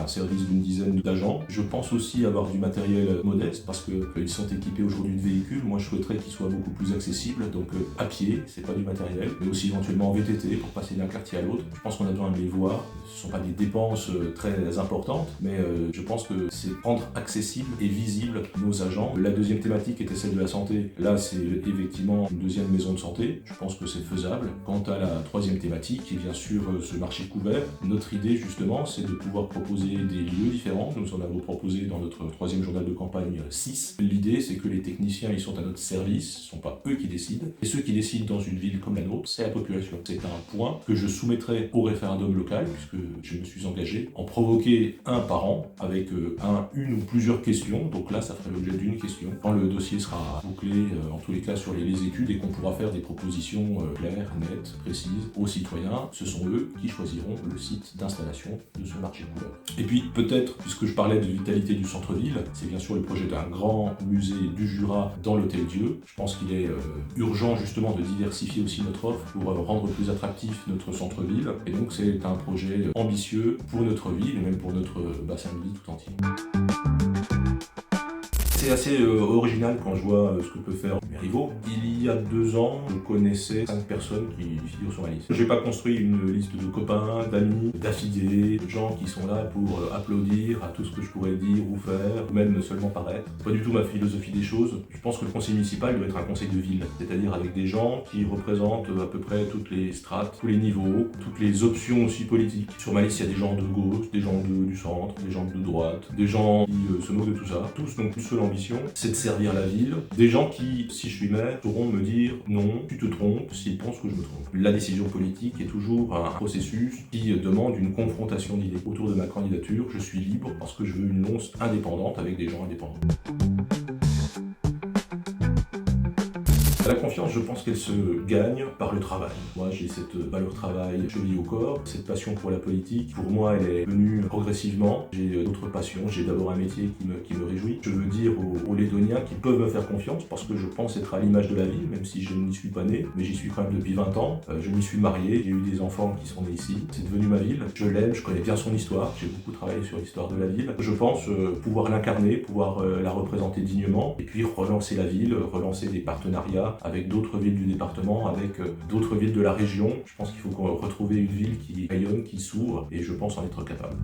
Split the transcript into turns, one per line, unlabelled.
un service d'une dizaine d'agents. Je pense aussi avoir du matériel modeste parce qu'ils sont équipés aujourd'hui de véhicules. Moi, je souhaiterais qu'ils soient beaucoup plus accessibles, donc à pied, c'est pas du matériel, mais aussi éventuellement en VTT pour passer d'un quartier à l'autre. Je pense qu'on a besoin de les voir. Ce ne sont pas des dépenses très importantes, mais je pense que c'est rendre accessible et visible nos agents. La deuxième thématique était celle de la santé. Là, c'est effectivement une deuxième maison de santé. Je pense que c'est faisable. Quant à la troisième thématique, qui est bien sûr ce marché couvert, notre idée justement, c'est de pouvoir proposer des lieux différents. Nous en avons proposé dans notre troisième journal de campagne 6. L'idée, c'est que les techniciens, ils sont à notre service, ce ne sont pas eux qui décident. Et ceux qui décident dans une ville comme la nôtre, c'est la population. C'est un point que je soumettrai au référendum local, puisque je me suis engagé en provoquer un par an, avec une ou plusieurs questions. Donc là, ça ferait l'objet d'une question. Quand le dossier sera bouclé, en tous les cas sur les études, et qu'on pourra faire des propositions claires, nettes, précises aux citoyens, ce sont eux qui choisiront le site d'installation de ce marché couvert. Et puis peut-être, puisque je parlais de vitalité du centre-ville, c'est bien sûr le projet d'un grand musée du Jura dans l'Hôtel-Dieu. Je pense qu'il est urgent justement de diversifier aussi notre offre pour rendre plus attractif notre centre-ville. Et donc c'est un projet ambitieux pour notre ville et même pour notre bassin de vie tout entier. C'est assez original quand je vois ce que peut faire mes rivaux. Il y a 2 ans, je connaissais 5 personnes qui figurent sur ma liste. Je n'ai pas construit une liste de copains, d'amis, d'affidés, de gens qui sont là pour applaudir à tout ce que je pourrais dire ou faire, ou même seulement paraître. C'est pas du tout ma philosophie des choses. Je pense que le conseil municipal doit être un conseil de ville, c'est-à-dire avec des gens qui représentent à peu près toutes les strates, tous les niveaux, toutes les options aussi politiques. Sur ma liste, il y a des gens de gauche, des gens du centre, des gens de droite, des gens qui se moquent de tout ça. Tous n'ont qu'une seule ambition, c'est de servir la ville. Des gens qui, si je suis maire, sauront me dire non, tu te trompes, s'ils pensent que je me trompe. La décision politique est toujours un processus qui demande une confrontation d'idées. Autour de ma candidature, je suis libre parce que je veux une annonce indépendante avec des gens indépendants. La confiance, je pense qu'elle se gagne par le travail. Moi, j'ai cette valeur travail chevillée au corps, cette passion pour la politique. Pour moi, elle est venue progressivement. J'ai d'autres passions. J'ai d'abord un métier qui me réjouit. Je veux dire aux Lédoniens qu'ils peuvent me faire confiance parce que je pense être à l'image de la ville, même si je n'y suis pas né, mais j'y suis quand même depuis 20 ans. Je m'y suis marié, j'ai eu des enfants qui sont nés ici. C'est devenu ma ville. Je l'aime, je connais bien son histoire. J'ai beaucoup travaillé sur l'histoire de la ville. Je pense pouvoir l'incarner, pouvoir la représenter dignement et puis relancer la ville, relancer des partenariats avec d'autres villes du département, avec d'autres villes de la région. Je pense qu'il faut retrouver une ville qui rayonne, qui s'ouvre, et je pense en être capable.